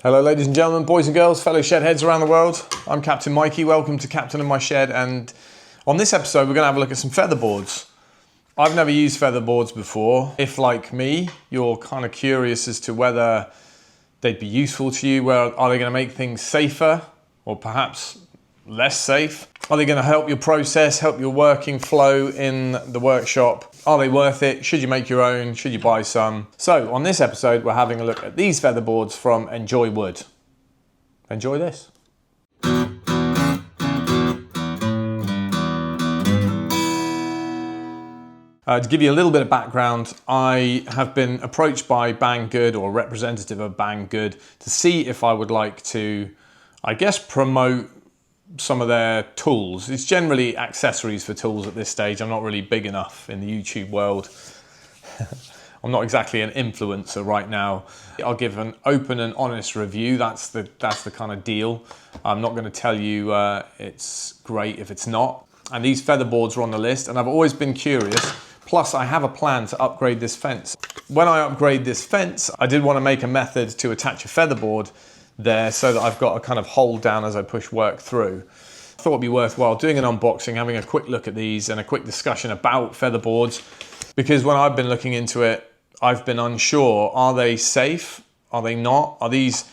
Hello ladies and gentlemen, boys and girls, fellow shed heads around the world. I'm Captain Mikey, welcome to Captain of My Shed, and on this episode we're going to have a look at some feather boards. I've never used feather boards before. If like me, you're kind of curious as to whether they'd be useful to you, are they going to make things safer or perhaps less safe? Are they going to help your process, help your working flow in the workshop? Are they worth it? Should you make your own? Should you buy some? So on this episode, we're having a look at these feather boards from Enjoywood. Enjoy this. To give you a little bit of background, I have been approached by Banggood, or a representative of Banggood, to see if I would like to, I guess, promote some of their tools. It's generally accessories for tools at this stage. I'm not really big enough in the YouTube world. I'm not exactly an influencer right now. I'll give an open and honest review. That's the kind of deal. I'm not going to tell you it's great if it's not. And these feather boards are on the list, and I've always been curious. Plus, I have a plan to upgrade this fence. When I upgrade this fence, I did want to make a method to attach a feather board there so that I've got a kind of hold down as I push work through. I thought it'd be worthwhile doing an unboxing, having a quick look at these and a quick discussion about feather boards, because when I've been looking into it, I've been unsure. Are they safe? Are they not? Are these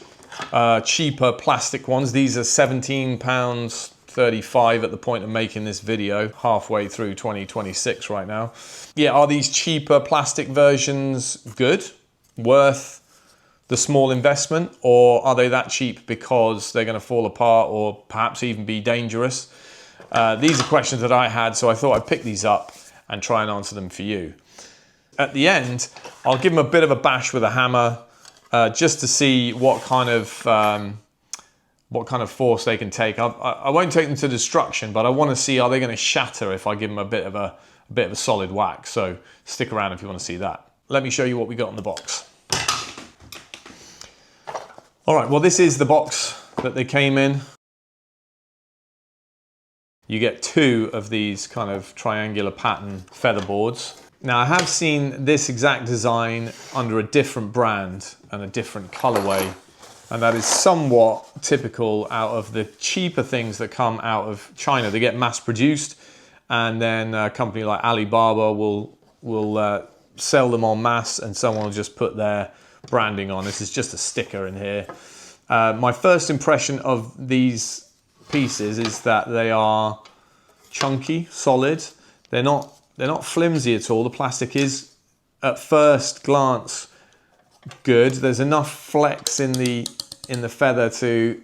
cheaper plastic ones? These are £17.35 at the point of making this video, halfway through 2026 right now. Yeah, are these cheaper plastic versions good? Worth the small investment, or are they that cheap because they're going to fall apart or perhaps even be dangerous? These are questions that I had, so I thought I'd pick these up and try and answer them for you. At the end, I'll give them a bit of a bash with a hammer just to see what kind of force they can take. I won't take them to destruction, but I want to see, are they going to shatter if I give them a bit of a solid whack? So stick around if you want to see that. Let me show you what we got in the box. All right, well, this is the box that they came in. You get two of these kind of triangular pattern feather boards. Now, I have seen this exact design under a different brand and a different colorway, and that is somewhat typical out of the cheaper things that come out of China. They get mass produced, and then a company like Alibaba will sell them en masse, and someone will just put their branding on. This is just a sticker in here. My first impression of these pieces is that they are chunky, solid. They're not flimsy at all. The plastic is, at first glance, good. There's enough flex in the feather to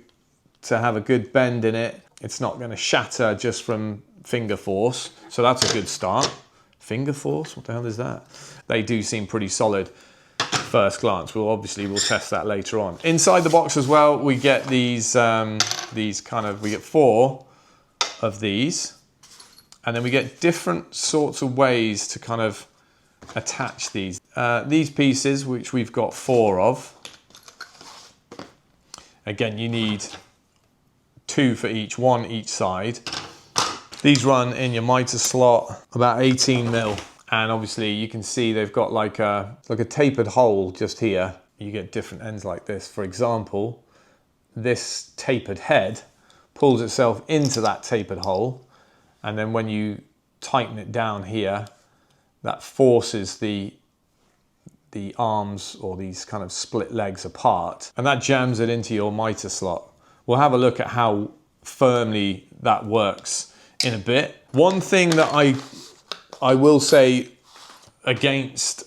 have a good bend in it. It's not going to shatter just from finger force, so that's a good start. Finger force? What the hell is that? They do seem pretty solid first glance. We'll test that later on. Inside the box as well, we get we get 4 of these, and then we get different sorts of ways to kind of attach these. These pieces, which we've got 4 of. Again, you need 2 for each, 1 each side. These run in your mitre slot, about 18 mil. And obviously you can see they've got like a tapered hole just here. You get different ends like this. For example, this tapered head pulls itself into that tapered hole. And then when you tighten it down here, that forces the arms, or these kind of split legs, apart. And that jams it into your mitre slot. We'll have a look at how firmly that works in a bit. One thing that I will say against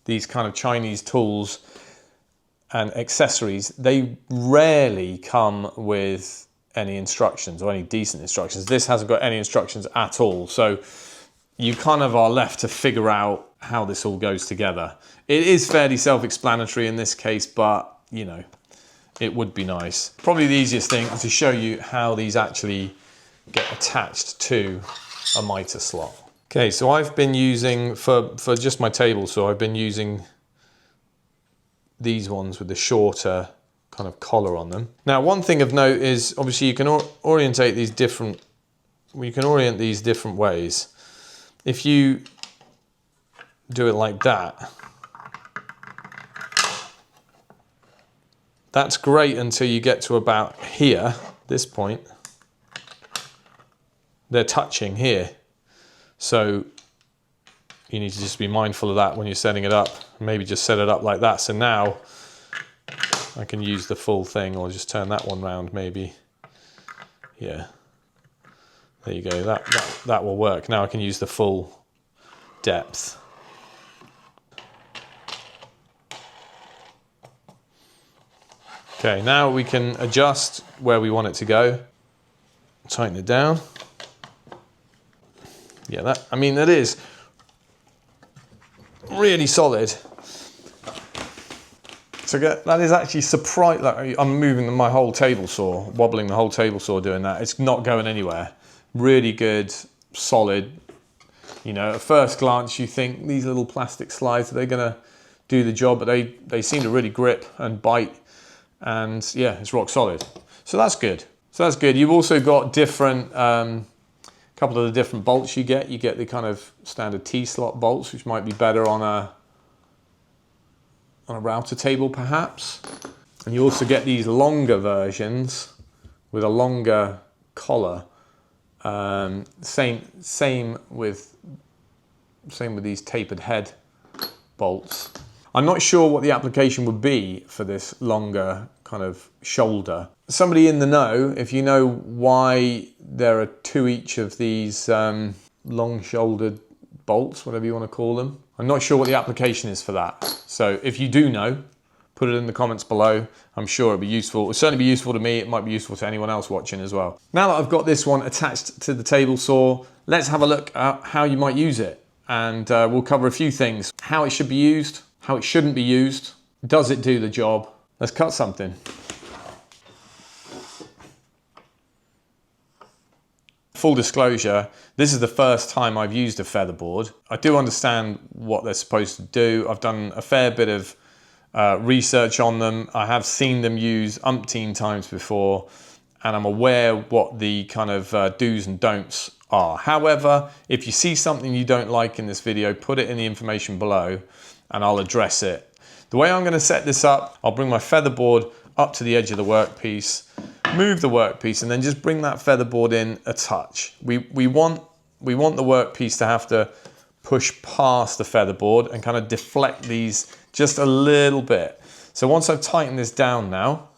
these kind of Chinese tools and accessories, they rarely come with any instructions or any decent instructions. This hasn't got any instructions at all, so you kind of are left to figure out how this all goes together. It is fairly self-explanatory in this case, but you know, it would be nice. Probably the easiest thing is to show you how these actually get attached to a mitre slot. Okay, so I've been using, for just my table saw, I've been using these ones with the shorter kind of collar on them. Now, one thing of note is, obviously you can orient these different ways. If you do it like that, That's great until you get to about here, this point. They're touching here. So you need to just be mindful of that when you're setting it up. Maybe just set it up like that. So now I can use the full thing, or just turn that one round maybe. Yeah. There you go, that will work. Now I can use the full depth. Okay, now we can adjust where we want it to go. Tighten it down. Yeah, that is really solid. So that is actually surprising. Like, I'm moving my whole table saw, wobbling the whole table saw doing that. It's not going anywhere. Really good, solid. You know, at first glance you think these little plastic slides, are they gonna do the job? But they seem to really grip and bite, and yeah, it's rock solid. So that's good. You've also got different, couple of the different bolts you get. You get the kind of standard T-slot bolts, which might be better on a router table perhaps. And you also get these longer versions with a longer collar. Same with these tapered head bolts. I'm not sure what the application would be for this longer kind of shoulder. Somebody in the know, if you know why there are two each of these long shouldered bolts, whatever you want to call them. I'm not sure what the application is for that. So if you do know, put it in the comments below. I'm sure it'll be useful. It'll certainly be useful to me. It might be useful to anyone else watching as well. Now that I've got this one attached to the table saw, let's have a look at how you might use it. And we'll cover a few things. How it should be used, how it shouldn't be used. Does it do the job? Let's cut something. Full disclosure, this is the first time I've used a featherboard. I do understand what they're supposed to do. I've done a fair bit of research on them. I have seen them used umpteen times before, and I'm aware what the kind of do's and don'ts are. However, if you see something you don't like in this video, put it in the information below and I'll address it. The way I'm going to set this up, I'll bring my featherboard up to the edge of the workpiece, move the workpiece, and then just bring that featherboard in a touch. We want the workpiece to have to push past the featherboard and kind of deflect these just a little bit. So once I've tightened this down now,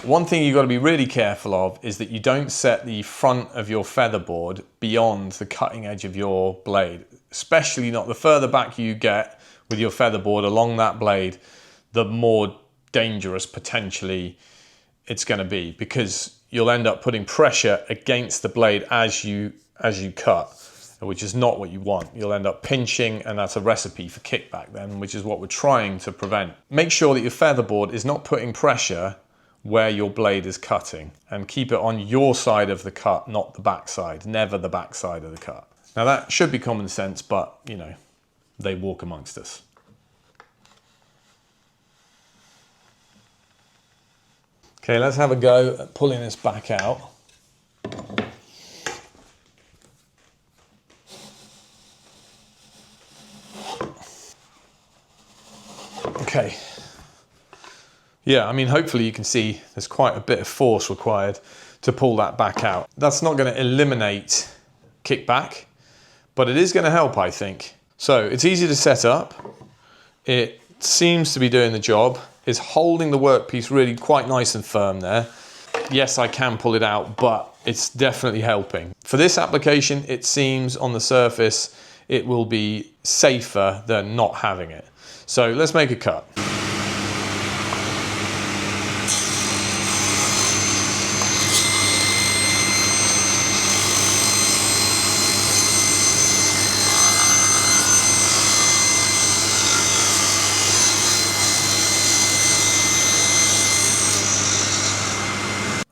one thing you've got to be really careful of is that you don't set the front of your featherboard beyond the cutting edge of your blade. Especially not, the further back you get with your featherboard along that blade, the more dangerous potentially it's going to be, because you'll end up putting pressure against the blade as you cut, which is not what you want. You'll end up pinching, and that's a recipe for kickback then, which is what we're trying to prevent. Make sure that your featherboard is not putting pressure where your blade is cutting, and keep it on your side of the cut, not the back side, never the back side of the cut. Now that should be common sense, but you know, they walk amongst us. Okay, let's have a go at pulling this back out. Okay. Yeah, I mean, hopefully you can see there's quite a bit of force required to pull that back out. That's not going to eliminate kickback, but it is going to help, I think. So it's easy to set up. It seems to be doing the job. It's holding the workpiece really quite nice and firm there. Yes, I can pull it out, but it's definitely helping. For this application, it seems on the surface, it will be safer than not having it. So let's make a cut.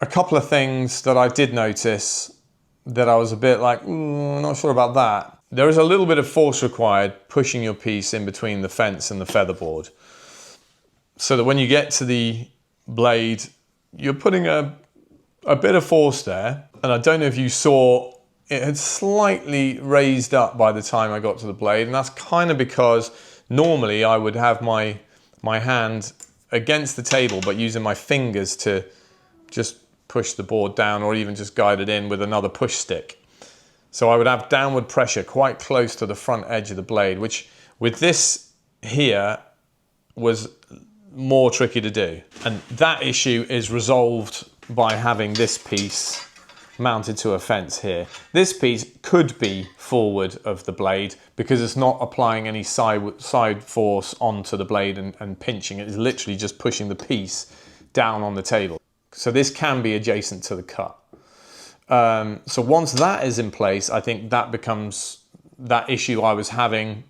A couple of things that I did notice that I was a bit like, not sure about that. There is a little bit of force required pushing your piece in between the fence and the featherboard, so that when you get to the blade, you're putting a bit of force there. And I don't know if you saw it had slightly raised up by the time I got to the blade, and that's kind of because normally I would have my hand against the table, but using my fingers to just push the board down, or even just guide it in with another push stick. So I would have downward pressure quite close to the front edge of the blade, which with this here was more tricky to do. And that issue is resolved by having this piece mounted to a fence here. This piece could be forward of the blade because it's not applying any side force onto the blade and pinching it. It's literally just pushing the piece down on the table. So this can be adjacent to the cut. So once that is in place, I think that issue I was having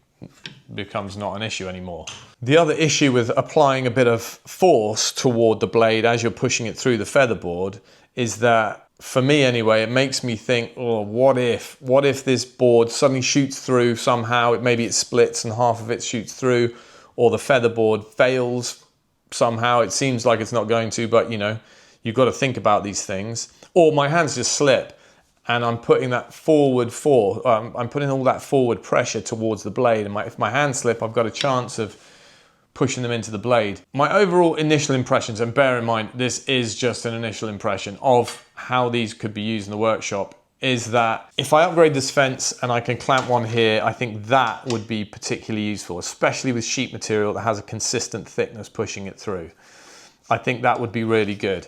becomes not an issue anymore. The other issue with applying a bit of force toward the blade as you're pushing it through the featherboard is that, for me anyway, it makes me think, oh, what if this board suddenly shoots through somehow? Maybe it splits and half of it shoots through, or the featherboard fails somehow. It seems like it's not going to, but you know, you've got to think about these things. Or my hands just slip and I'm putting that I'm putting all that forward pressure towards the blade, and if my hands slip, I've got a chance of pushing them into the blade. My overall initial impressions, and bear in mind this is just an initial impression of how these could be used in the workshop, is that if I upgrade this fence and I can clamp one here, I think that would be particularly useful, especially with sheet material that has a consistent thickness pushing it through. I think that would be really good.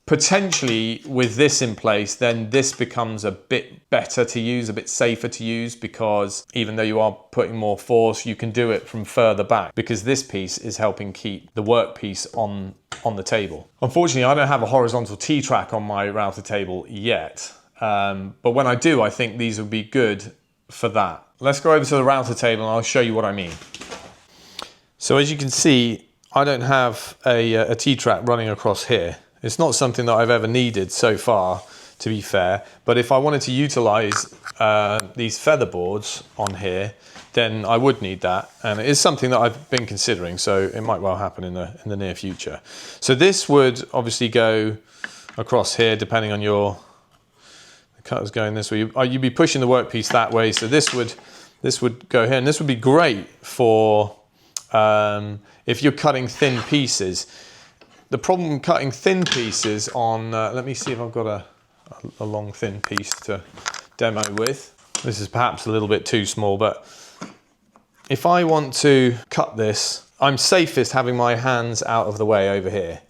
Potentially with this in place, then this becomes a bit better to use, a bit safer to use, because even though you are putting more force, you can do it from further back because this piece is helping keep the workpiece on the table. Unfortunately, I don't have a horizontal T-track on my router table yet, but when I do, I think these would be good for that. Let's go over to the router table and I'll show you what I mean. So as you can see, I don't have a T-track running across here. It's not something that I've ever needed so far, to be fair, but if I wanted to utilize these featherboards on here, then I would need that, and it is something that I've been considering, so it might well happen in the near future. So this would obviously go across here, depending on the cutter's going this way. You'd be pushing the workpiece that way, so this would go here, and this would be great for if you're cutting thin pieces. The problem cutting thin pieces on, let me see if I've got a long thin piece to demo with. This is perhaps a little bit too small, but if I want to cut this, I'm safest having my hands out of the way over here,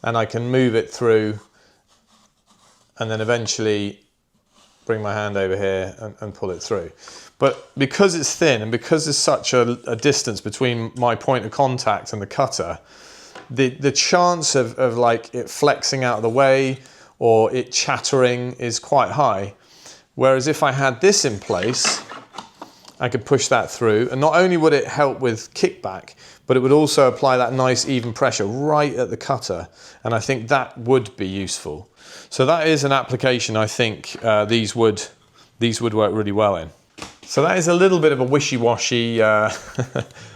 and I can move it through and then eventually bring my hand over here and pull it through. But because it's thin and because there's such a distance between my point of contact and the cutter, the chance of like it flexing out of the way or it chattering is quite high. Whereas if I had this in place, I could push that through, and not only would it help with kickback, but it would also apply that nice even pressure right at the cutter, and I think that would be useful. So that is an application I think these would work really well in. So that is a little bit of a wishy-washy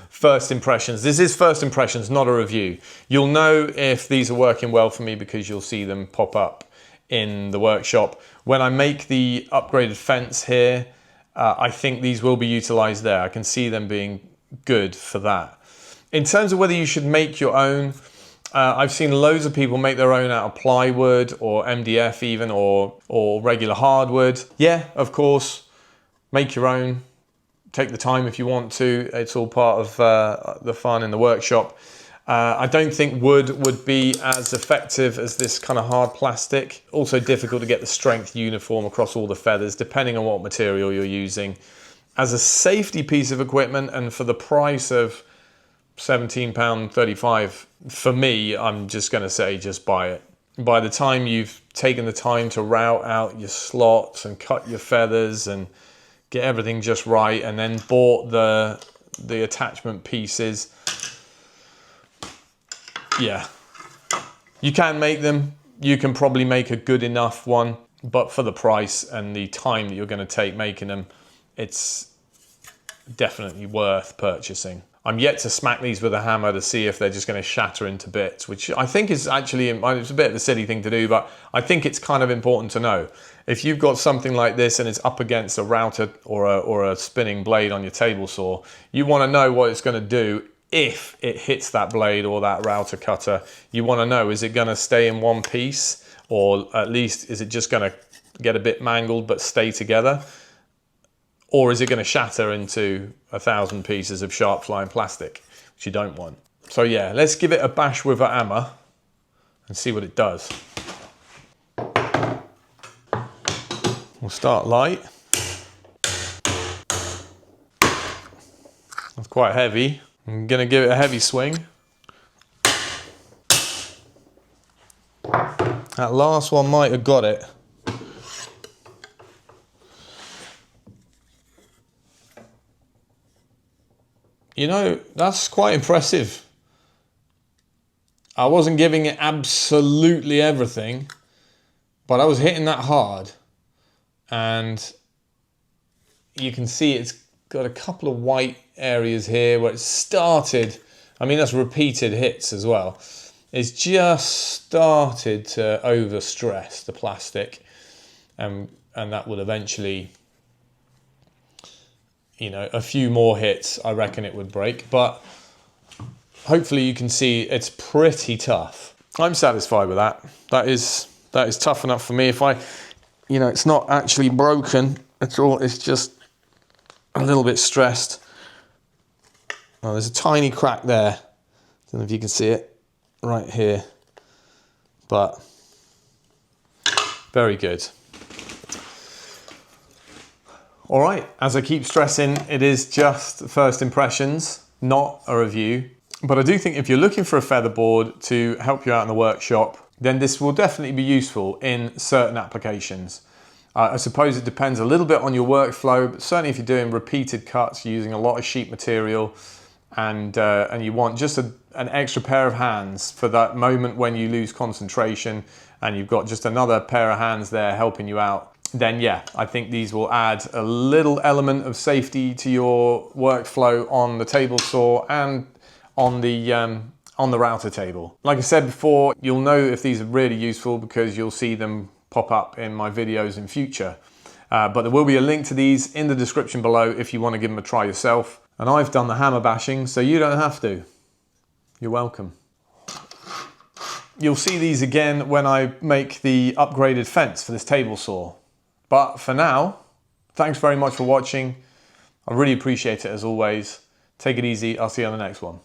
first impressions. This is first impressions, not a review. You'll know if these are working well for me because you'll see them pop up in the workshop. When I make the upgraded fence here, I think these will be utilized there. I can see them being good for that. In terms of whether you should make your own, I've seen loads of people make their own out of plywood or MDF even, or regular hardwood. Yeah, of course, make your own. Take the time if you want to. It's all part of the fun in the workshop. I don't think wood would be as effective as this kind of hard plastic. Also difficult to get the strength uniform across all the feathers, depending on what material you're using. As a safety piece of equipment, and for the price of £17.35, for me, I'm just going to say just buy it. By the time you've taken the time to route out your slots and cut your feathers and get everything just right, and then bought the attachment pieces, yeah, you can make them. You can probably make a good enough one, but for the price and the time that you're going to take making them, it's definitely worth purchasing. I'm yet to smack these with a hammer to see if they're just going to shatter into bits, which I think is actually, it's a bit of a silly thing to do, but I think it's kind of important to know. if you've got something like this and it's up against a router or a spinning blade on your table saw, you want to know what it's going to do if it hits that blade or that router cutter. You want to know, is it going to stay in one piece, or at least is it just going to get a bit mangled but stay together? Or is it going to shatter into 1,000 pieces of sharp flying plastic, which you don't want? So yeah, let's give it a bash with a hammer and see what it does. We'll start light. That's quite heavy. I'm going to give it a heavy swing. That last one might have got it. You know, that's quite impressive. I wasn't giving it absolutely everything, but I was hitting that hard. And you can see it's got a couple of white areas here where it started. I mean, that's repeated hits as well. It's just started to overstress the plastic, and that will eventually, you know, a few more hits, I reckon it would break. But hopefully you can see it's pretty tough. I'm satisfied with that. That is tough enough for me. If you know, it's not actually broken at all, it's just a little bit stressed. Oh, there's a tiny crack there. Don't know if you can see it right here, but very good. All right, as I keep stressing, it is just first impressions, not a review. But I do think if you're looking for a feather board to help you out in the workshop, then this will definitely be useful in certain applications. I suppose it depends a little bit on your workflow, but certainly if you're doing repeated cuts, using a lot of sheet material, and you want just an extra pair of hands for that moment when you lose concentration, and you've got just another pair of hands there helping you out, then yeah, I think these will add a little element of safety to your workflow on the table saw and on the router table. Like I said before, you'll know if these are really useful because you'll see them pop up in my videos in future. But there will be a link to these in the description below if you want to give them a try yourself. And I've done the hammer bashing, so you don't have to. You're welcome. You'll see these again when I make the upgraded fence for this table saw. But for now, thanks very much for watching. I really appreciate it as always. Take it easy. I'll see you on the next one.